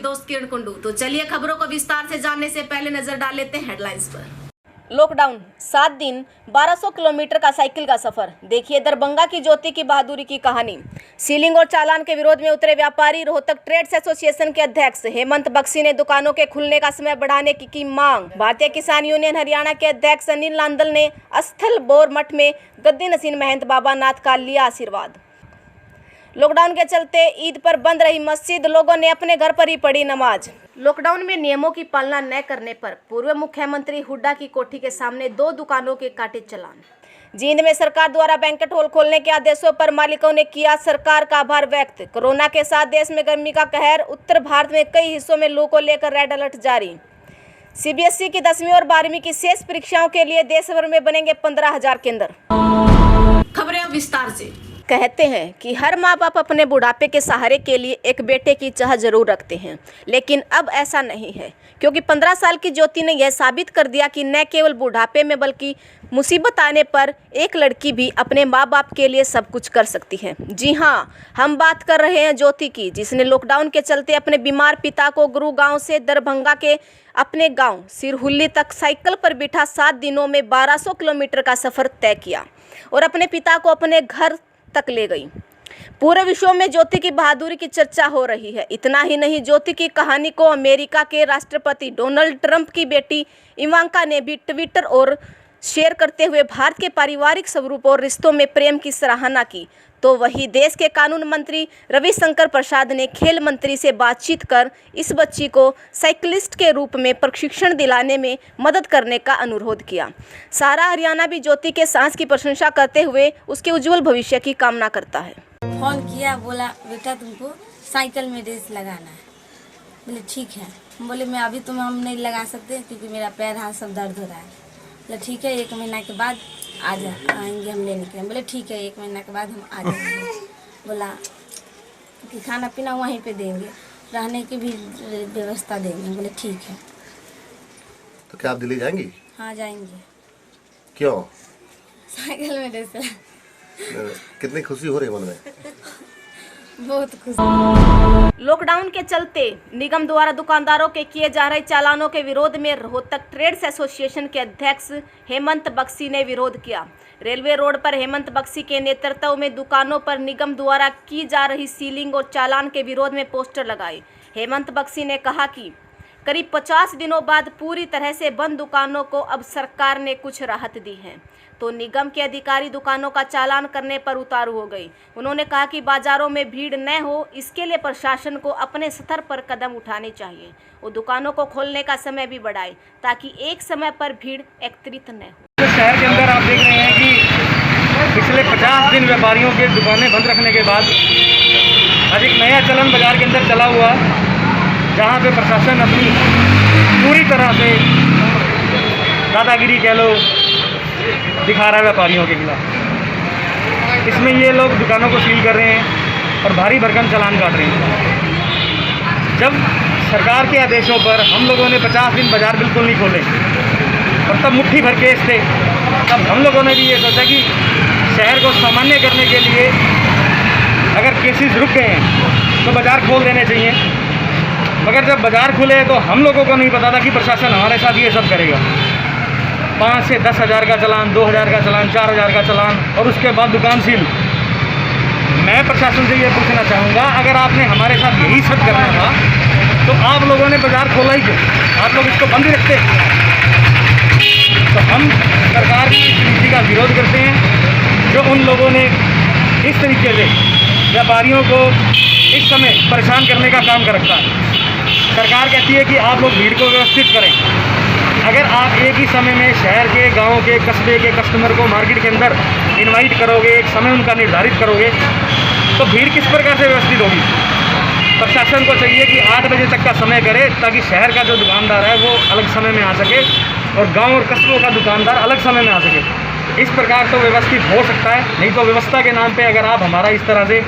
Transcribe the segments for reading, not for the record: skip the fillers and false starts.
दोस्त किरण कुंडू। तो चलिए खबरों को विस्तार से जानने से पहले नजर डाल लेते हैं हेडलाइंस पर। लॉकडाउन 7 दिन 1200 किलोमीटर का साइकिल का सफर। देखिए दरभंगा की ज्योति की बहादुरी की कहानी। सीलिंग और चालान के विरोध में उतरे व्यापारी। रोहतक ट्रेड्स एसोसिएशन के अध्यक्ष हेमंत बख्शी ने दुकानों के खुलने का समय बढ़ाने की मांग। भारतीय किसान यूनियन हरियाणा के अध्यक्ष अनिल लांदल ने स्थल बोर मठ में गद्दी नसीन महंत बाबा नाथ का लिया आशीर्वाद। लॉकडाउन के चलते ईद पर बंद रही मस्जिद, लोगों ने अपने घर पर ही पढ़ी नमाज। लॉकडाउन में नियमों की पालना न करने पर पूर्व मुख्यमंत्री हुड्डा की कोठी के सामने 2 दुकानों के काटे चालान। जींद में सरकार द्वारा बैंकेट हॉल खोलने के आदेशों पर मालिकों ने किया सरकार का आभार व्यक्त। कोरोना के साथ देश में गर्मी का कहर। उत्तर भारत में कई हिस्सों में लू को लेकर रेड अलर्ट जारी। सीबीएसई की 10वीं और 12वीं की शेष परीक्षाओं के लिए देश भर में बनेंगे 15,000 केंद्र। खबरें अब विस्तार से। कहते हैं कि हर माँ बाप अपने बुढ़ापे के सहारे के लिए एक बेटे की चाह जरूर रखते हैं, लेकिन अब ऐसा नहीं है, क्योंकि 15 साल की ज्योति ने यह साबित कर दिया कि न केवल बुढ़ापे में बल्कि मुसीबत आने पर एक लड़की भी अपने माँ बाप के लिए सब कुछ कर सकती है। जी हाँ, हम बात कर रहे हैं ज्योति की, जिसने लॉकडाउन के चलते अपने बीमार पिता को गुरुगांव से दरभंगा के अपने गांव सिरहुल्ली तक साइकिल पर बिठा 7 दिनों में 1200 किलोमीटर का सफर तय किया और अपने पिता को अपने घर तक ले गई। पूरे विश्व में ज्योति की बहादुरी की चर्चा हो रही है। इतना ही नहीं, ज्योति की कहानी को अमेरिका के राष्ट्रपति डोनाल्ड ट्रंप की बेटी इवांका ने भी ट्विटर और शेयर करते हुए भारत के पारिवारिक स्वरूप और रिश्तों में प्रेम की सराहना की। तो वही देश के कानून मंत्री रविशंकर प्रसाद ने खेल मंत्री से बातचीत कर इस बच्ची को साइकिलिस्ट के रूप में प्रशिक्षण दिलाने में मदद करने का अनुरोध किया। सारा हरियाणा भी ज्योति के साहस की प्रशंसा करते हुए उसके उज्जवल भविष्य की कामना करता है। फोन किया, बोला बेटा तुमको साइकिल में रेस लगाना है। बोले ठीक है। बोले मैं अभी तो हम नहीं लगा सकते क्योंकि मेरा पैर हाथ सब दर्द हो रहा है। बोले ठीक है, 1 महीना के बाद आएंगे हम लेने के लिए। बोले ठीक है, 1 महीना के बाद हम आ जाएंगे। बोला कि खाना पीना वहीं पे देंगे, रहने की भी व्यवस्था देंगे। बोले ठीक है। तो क्या आप दिल्ली जाएंगी? हाँ जाएंगे। क्यों? साइकिल में रेस। कितनी खुशी हो रही है मन में? बहुत खुशी। लॉकडाउन के चलते निगम द्वारा दुकानदारों के किए जा रहे चालानों के विरोध में रोहतक ट्रेड्स एसोसिएशन के अध्यक्ष हेमंत बख्शी ने विरोध किया। रेलवे रोड पर हेमंत बख्शी के नेतृत्व में दुकानों पर निगम द्वारा की जा रही सीलिंग और चालान के विरोध में पोस्टर लगाए। हेमंत बख्शी ने कहा कि करीब 50 दिनों बाद पूरी तरह से बंद दुकानों को अब सरकार ने कुछ राहत दी है, तो निगम के अधिकारी दुकानों का चालान करने पर उतारू हो गई। उन्होंने कहा कि बाजारों में भीड़ न हो, इसके लिए प्रशासन को अपने स्तर पर कदम उठाने चाहिए और दुकानों को खोलने का समय भी बढ़ाए ताकि एक समय पर भीड़ एकत्रित न हो। शहर के अंदर आप देख रहे हैं कि पिछले 50 दिन व्यापारियों के दुकानें बंद रखने के बाद आज एक नया चलन बाजार के अंदर चला हुआ, जहाँ पे प्रशासन अपनी पूरी तरह से दादागिरी कह लो दिखा रहा है व्यापारियों के खिलाफ। इसमें ये लोग दुकानों को सील कर रहे हैं और भारी भरकम चालान काट रहे हैं। जब सरकार के आदेशों पर हम लोगों ने 50 दिन बाज़ार बिल्कुल नहीं खोले और तब मुट्ठी भर केस थे, तब हम लोगों ने भी ये सोचा कि शहर को सामान्य करने के लिए अगर केसेस रुक गए हैं तो बाज़ार खोल देने चाहिए। मगर जब बाज़ार खुले तो हम लोगों को नहीं पता था कि प्रशासन हमारे साथ ये सब करेगा। 5 से 10 हज़ार का चालान, 2 हज़ार का चालान, 4 हज़ार का चालान और उसके बाद दुकान सील। मैं प्रशासन से ये पूछना चाहूँगा, अगर आपने हमारे साथ यही सब करना था तो आप लोगों ने बाज़ार खोला ही क्यों? आप लोग इसको बंद ही रखते। तो हम सरकार की इस नीति का विरोध करते हैं जो उन लोगों ने इस तरीके से व्यापारियों को इस समय परेशान करने का काम कर रखा है। सरकार कहती है कि आप लोग भीड़ को व्यवस्थित करें। अगर आप एक ही समय में शहर के, गांव के, कस्बे के कस्टमर को मार्केट के अंदर इनवाइट करोगे, एक समय उनका निर्धारित करोगे, तो भीड़ किस प्रकार से व्यवस्थित होगी? प्रशासन को चाहिए कि 8 बजे तक का समय करे ताकि शहर का जो दुकानदार है वो अलग समय में आ सके और गांव और कस्बों का दुकानदार अलग समय में आ सके। इस प्रकार तो व्यवस्थित हो सकता है, नहीं तो व्यवस्था के नाम पे अगर आप हमारा इस तरह से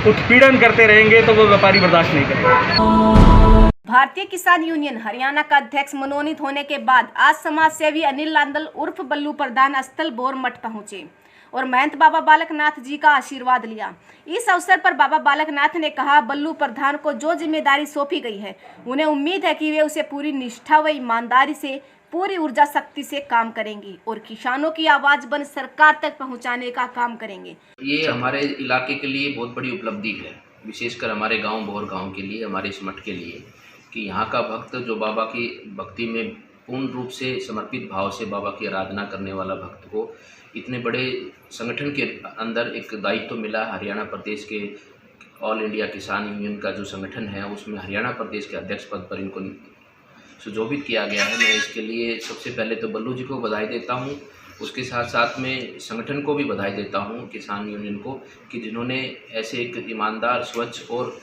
उत्पीड़न करते रहेंगे तो वो व्यापारी बर्दाश्त नहीं करेंगे। भारतीय किसान यूनियन हरियाणा का अध्यक्ष मनोनीत होने के बाद आज समाज सेवी अनिल लांदल उर्फ बल्लू प्रधान स्थल बोर मठ पहुंचे। और महंत बाबा बालकनाथ जी का आशीर्वाद लिया। इस अवसर पर बाबा बालकनाथ ने कहा, बल्लू प्रधान को जो जिम्मेदारी सौंपी गई है उन्हें उम्मीद है कि वे उसे पूरी निष्ठा व ईमानदारी से, पूरी ऊर्जा शक्ति से काम करेंगी और किसानों की आवाज बन सरकार तक पहुंचाने का काम करेंगे। ये हमारे इलाके के लिए बहुत बड़ी उपलब्धि है, विशेषकर हमारे गांव बोहर गांव के लिए, हमारे सिमट के लिए, कि यहाँ का भक्त जो बाबा की भक्ति में पूर्ण रूप से समर्पित भाव से बाबा की आराधना करने वाला भक्त को इतने बड़े संगठन के अंदर एक दायित्व मिला। हरियाणा प्रदेश के ऑल इंडिया किसान यूनियन का जो संगठन है उसमें हरियाणा प्रदेश के अध्यक्ष पद पर इनको सुशोभित किया गया है। मैं इसके लिए सबसे पहले तो बल्लू जी को बधाई देता हूँ, उसके साथ साथ में संगठन को भी बधाई देता हूँ, किसान यूनियन को, कि जिन्होंने ऐसे एक ईमानदार, स्वच्छ और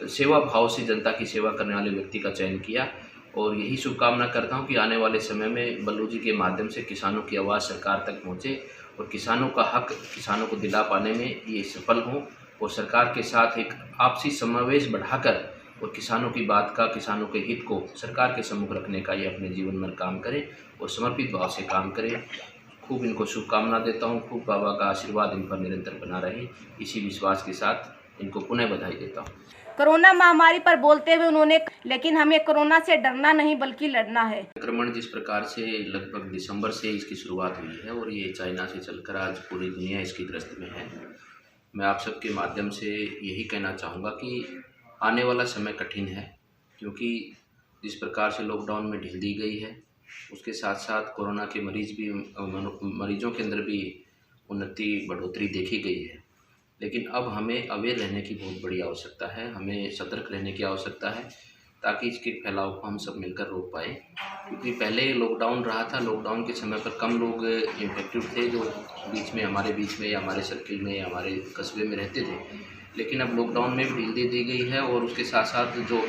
सेवा भाव से जनता की सेवा करने वाले व्यक्ति का चयन किया। और यही शुभकामना करता हूँ कि आने वाले समय में बल्लू जी के माध्यम से किसानों की आवाज़ सरकार तक पहुँचे और किसानों का हक किसानों को दिला पाने में ये सफल हों और सरकार के साथ एक आपसी समावेश बढ़ाकर और किसानों की बात का, किसानों के हित को सरकार के सम्मुख रखने का ये अपने जीवन में काम करें और समर्पित भाव से काम करें। खूब इनको शुभकामना देता हूँ, खूब बाबा का आशीर्वाद इन पर निरंतर बना रहे, इसी विश्वास के साथ इनको पुनः बधाई देता हूँ। कोरोना महामारी पर बोलते हुए उन्होंने, लेकिन हमें कोरोना से डरना नहीं बल्कि लड़ना है। संक्रमण जिस प्रकार से लगभग दिसंबर से इसकी शुरुआत हुई है और ये चाइना से चलकर आज पूरी दुनिया इसकी ग्रस्त में है, मैं आप सबके माध्यम से यही कहना चाहूँगा कि आने वाला समय कठिन है, क्योंकि जिस प्रकार से लॉकडाउन में ढील दी गई है उसके साथ साथ कोरोना के मरीजों के अंदर भी बढ़ोतरी देखी गई है। लेकिन अब हमें अवेयर रहने की बहुत बड़ी आवश्यकता है, हमें सतर्क रहने की आवश्यकता है ताकि इसके फैलाव को हम सब मिलकर रोक पाएँ। क्योंकि पहले लॉकडाउन रहा था, लॉकडाउन के समय पर कम लोग इन्फेक्टेड थे जो हमारे बीच में या हमारे सर्किल में या हमारे कस्बे में रहते थे, लेकिन अब लॉकडाउन में भी ढील दे गई है और उसके साथ साथ जो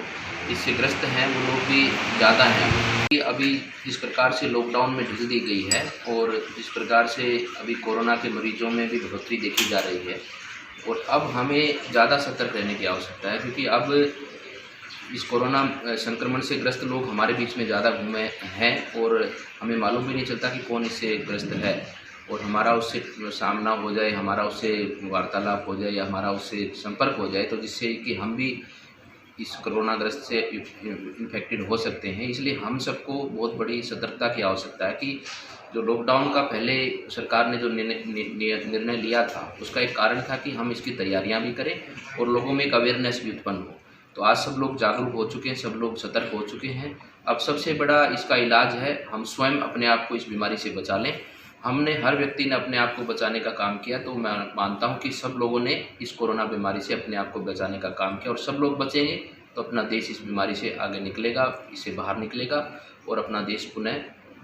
इससे ग्रस्त हैं वो लोग भी ज़्यादा हैं। अभी जिस प्रकार से लॉकडाउन में ढील दी गई है और जिस प्रकार से अभी कोरोना के मरीजों में भी बढ़ोतरी देखी जा रही है और अब हमें ज़्यादा सतर्क रहने की आवश्यकता है, क्योंकि अब इस कोरोना संक्रमण से ग्रस्त लोग हमारे बीच में ज़्यादा घूमे हैं और हमें मालूम भी नहीं चलता कि कौन इससे ग्रस्त है और हमारा उससे सामना हो जाए, हमारा उससे वार्तालाप हो जाए या हमारा उससे संपर्क हो जाए, तो जिससे कि हम भी इस कोरोनाग्रस्त से इन्फेक्टेड हो सकते हैं। इसलिए हम सबको बहुत बड़ी सतर्कता की आवश्यकता है कि जो लॉकडाउन का पहले सरकार ने जो निर्णय लिया था उसका एक कारण था कि हम इसकी तैयारियां भी करें और लोगों में एक अवेयरनेस भी उत्पन्न हो। तो आज सब लोग जागरूक हो चुके हैं, सब लोग सतर्क हो चुके हैं। अब सबसे बड़ा इसका इलाज है हम स्वयं अपने आप को इस बीमारी से बचा लें। हमने हर व्यक्ति ने अपने आप को बचाने का काम किया, तो मैं मानता हूं कि सब लोगों ने इस कोरोना बीमारी से अपने आप को बचाने का काम किया और सब लोग बचेंगे तो अपना देश इस बीमारी से आगे निकलेगा, इससे बाहर निकलेगा और अपना देश पुनः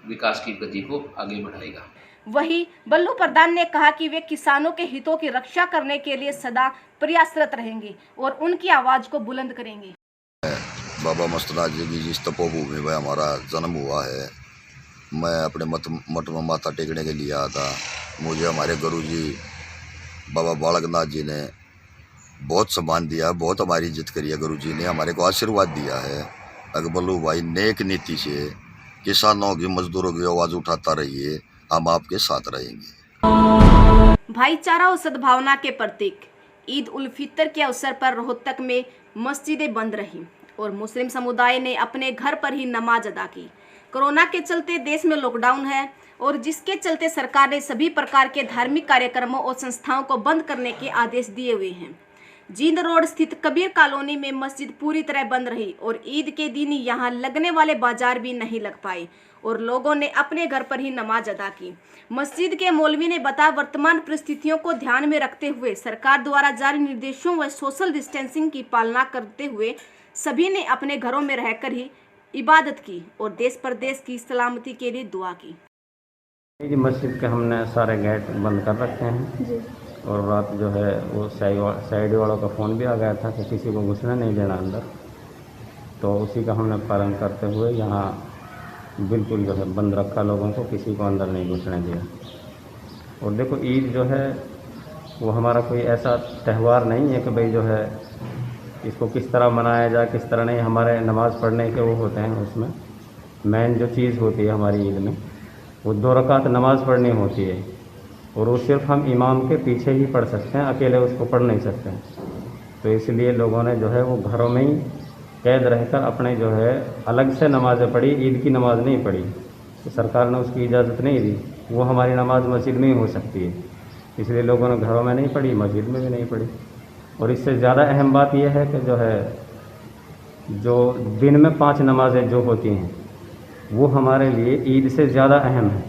विकास की गति को आगे बढ़ाएगा। वहीं बल्लू प्रधान ने कहा कि वे किसानों के हितों की रक्षा करने के लिए सदा प्रयासरत रहेंगे और उनकी आवाज को बुलंद करेंगे। बाबा मस्तनाथ जी की जिस तपोभूमि में हमारा जन्म हुआ है, मैं अपने मठ में माथा टेकने के लिए आया था। मुझे हमारे गुरुजी बाबा बालकनाथ जी ने बहुत सम्मान दिया, बहुत हमारी इज्जत करी है। गुरुजी ने हमारे को आशीर्वाद दिया है। अगर बल्लू भाई नेक नीति से किसानों की, मजदूरों की आवाज़ उठाता रहिए, हम आपके साथ रहेंगे। भाईचारा और सद्भावना के प्रतीक ईद उल फितर के अवसर पर रोहतक में मस्जिदें बंद रहीं और मुस्लिम समुदाय ने अपने घर पर ही नमाज अदा की। कोरोना के चलते देश में लॉकडाउन है और जिसके चलते सरकार ने सभी प्रकार के धार्मिक कार्यक्रमों और संस्थाओं को बंद करने के आदेश दिए हुए हैं। जींद रोड स्थित कबीर कॉलोनी में मस्जिद पूरी तरह बंद रही और ईद के दिन यहां लगने वाले बाजार भी नहीं लग पाए और लोगों ने अपने घर पर ही नमाज अदा की। मस्जिद के मौलवी ने बताया, वर्तमान परिस्थितियों को ध्यान में रखते हुए सरकार द्वारा जारी निर्देशों व सोशल डिस्टेंसिंग की पालना करते हुए सभी ने अपने घरों में रहकर ही इबादत की और देश प्रदेश की सलामती के लिए दुआ की। मस्जिद के हमने सारे गेट बंद कर रखे हैं जी। और रात जो है वो साइड वालों का फ़ोन भी आ गया था कि किसी को घुसने नहीं देना अंदर, तो उसी का हमने पालन करते हुए यहाँ बिल्कुल जो है बंद रखा, लोगों को किसी को अंदर नहीं घुसने दिया। और देखो ईद जो है वो हमारा कोई ऐसा त्यौहार नहीं है कि भाई जो है इसको किस तरह मनाया जाए किस तरह नहीं। हमारे नमाज़ पढ़ने के वो होते हैं, उसमें मेन जो चीज़ होती है हमारी ईद में वो 2 रकात नमाज़ पढ़नी होती है और वो सिर्फ हम इमाम के पीछे ही पढ़ सकते हैं, अकेले उसको पढ़ नहीं सकते हैं। तो इसलिए लोगों ने जो है वो घरों में ही कैद रहकर अपने जो है अलग से नमाज़ें पढ़ी, ईद की नमाज़ नहीं पढ़ी। तो सरकार ने उसकी इजाज़त नहीं दी, वो हमारी नमाज मस्जिद में ही हो सकती है, इसलिए लोगों ने घरों में नहीं पढ़ी, मस्जिद में भी नहीं पढ़ी। और इससे ज़्यादा अहम बात यह है कि जो दिन में 5 नमाज़ें जो होती हैं वो हमारे लिए ईद से ज़्यादा अहम है।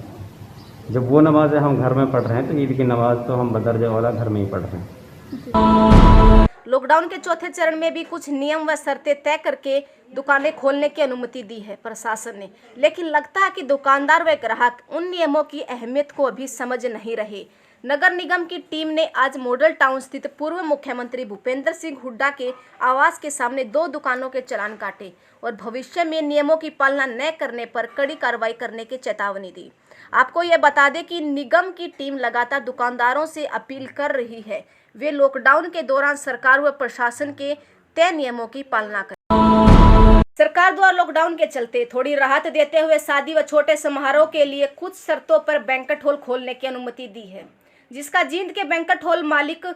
जब वो नमाज़ें हम घर में पढ़ रहे हैं तो ईद की नमाज़ तो हम बदरजा वाला घर में ही पढ़ रहे हैं। लॉकडाउन के चौथे चरण में भी कुछ नियम व शर्तें तय करके दुकानें खोलने की अनुमति दी है प्रशासन ने, लेकिन लगता है कि दुकानदार व ग्राहक उन नियमों की अहमियत को अभी समझ नहीं रहे। नगर निगम की टीम ने आज मॉडल टाउन स्थित पूर्व मुख्यमंत्री भूपेंद्र सिंह हुड्डा के आवास के सामने 2 दुकानों के चालान काटे और भविष्य में नियमों की पालना न करने पर कड़ी कार्रवाई करने की चेतावनी दी। आपको यह बता दें कि निगम की टीम लगातार दुकानदारों से अपील कर रही है वे लॉकडाउन के दौरान सरकार व प्रशासन के तय नियमों की पालना करें। सरकार द्वारा लॉकडाउन के चलते थोड़ी राहत देते हुए शादी व छोटे समारोह के लिए कुछ शर्तों पर बैंक्वेट हॉल खोलने की अनुमति दी है, जिसका जींद के बैंक्वेट हॉल मालिक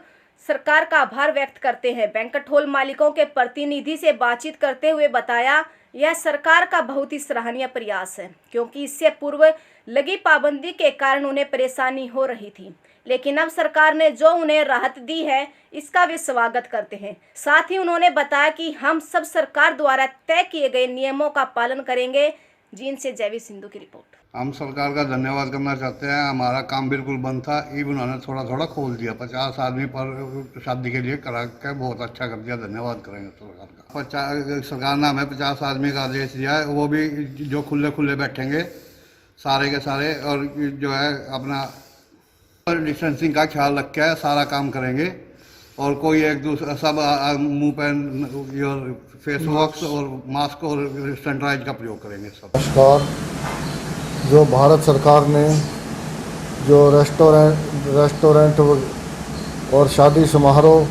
सरकार का आभार व्यक्त करते हैं। बैंक्वेट हॉल मालिकों के प्रतिनिधि से बातचीत करते हुए बताया, यह सरकार का बहुत ही सराहनीय प्रयास है, क्योंकि इससे पूर्व लगी पाबंदी के कारण उन्हें परेशानी हो रही थी, लेकिन अब सरकार ने जो उन्हें राहत दी है इसका वे स्वागत करते हैं। साथ ही उन्होंने बताया कि हम सब सरकार द्वारा तय किए गए नियमों का पालन करेंगे। जींद से जयवीर सिंधु की रिपोर्ट। हम सरकार का धन्यवाद करना चाहते हैं। हमारा काम बिल्कुल बंद था, ईब उन्होंने थोड़ा थोड़ा खोल दिया। 50 आदमी पर शादी के लिए करा के बहुत अच्छा कर दिया, धन्यवाद करेंगे सरकार का। सरकार ने हमें 50 आदमी का आदेश दिया है, वो भी जो खुले खुले बैठेंगे सारे के सारे, और जो है अपना डिस्टेंसिंग का ख्याल रख के सारा काम करेंगे, और कोई एक दूसरा सब मुंह पर फेस वॉश और मास्क और सैनिटाइज का प्रयोग करेंगे सब। नमस्कार। जो भारत सरकार ने जो रेस्टोरेंट और शादी समारोह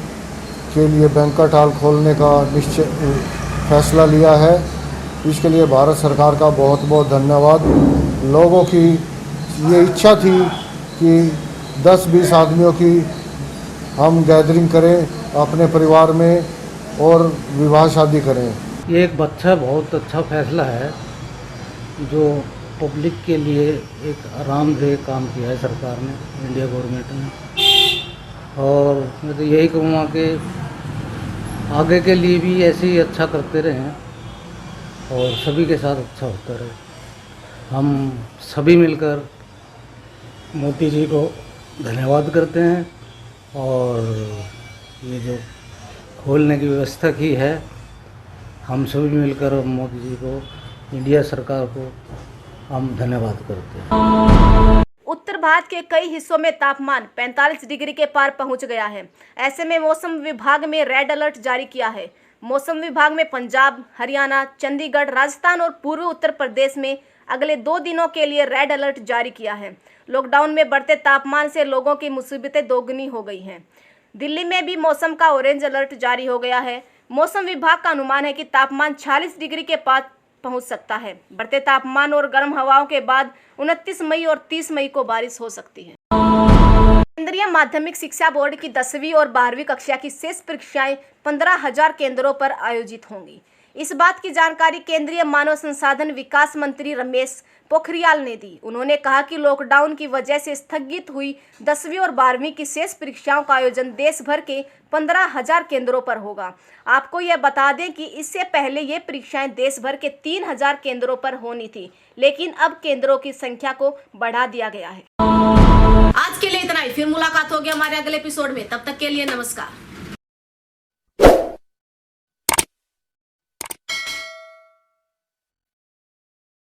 के लिए बैंक्वेट हॉल खोलने का फैसला लिया है, इसके लिए भारत सरकार का बहुत बहुत धन्यवाद। लोगों की ये इच्छा थी कि 10-20 आदमियों की हम गैदरिंग करें अपने परिवार में और विवाह शादी करें। ये एक बहुत अच्छा फैसला है जो पब्लिक के लिए एक आरामदेह काम किया है सरकार ने, इंडिया गवर्नमेंट ने। और मैं तो यही कहूँगा कि आगे के लिए भी ऐसे ही अच्छा करते रहें और सभी के साथ अच्छा होता रहे। हम सभी मिलकर मोदी जी को धन्यवाद करते हैं, और ये जो खोलने की व्यवस्था की है, हम सभी मिलकर मोदी जी को, इंडिया सरकार को हम धन्यवाद करते हैं। उत्तर भारत के कई हिस्सों में तापमान 45 डिग्री के पार पहुंच गया है। ऐसे में मौसम विभाग में रेड अलर्ट जारी किया है। मौसम विभाग में पंजाब, हरियाणा, चंडीगढ़, राजस्थान और पूर्वी उत्तर प्रदेश में अगले 2 दिनों के लिए रेड अलर्ट जारी किया है। लॉकडाउन में बढ़ते तापमान से लोगों की मुसीबतें दोगुनी हो गई हैं। दिल्ली में भी मौसम का ऑरेंज अलर्ट जारी हो गया है। मौसम विभाग का अनुमान है कि तापमान 46 डिग्री के पास पहुंच सकता है। बढ़ते तापमान और गर्म हवाओं के बाद 29 मई और 30 मई को बारिश हो सकती है। केंद्रीय माध्यमिक शिक्षा बोर्ड की 10वीं और 12वीं कक्षा की शेष परीक्षाएं 15,000 केंद्रों पर आयोजित होंगी। इस बात की जानकारी केंद्रीय मानव संसाधन विकास मंत्री रमेश पोखरियाल ने दी। उन्होंने कहा कि लॉकडाउन की वजह से स्थगित हुई 10वीं और 12वीं की शेष परीक्षाओं का आयोजन देश भर के 15,000 केंद्रों पर होगा। आपको यह बता दें कि इससे पहले ये परीक्षाएं देश भर के 3,000 केंद्रों पर होनी थी, लेकिन अब केंद्रों की संख्या को बढ़ा दिया गया है। आज के लिए इतना ही, फिर मुलाकात होगी हमारे अगले एपिसोड में। तब तक के लिए नमस्कार।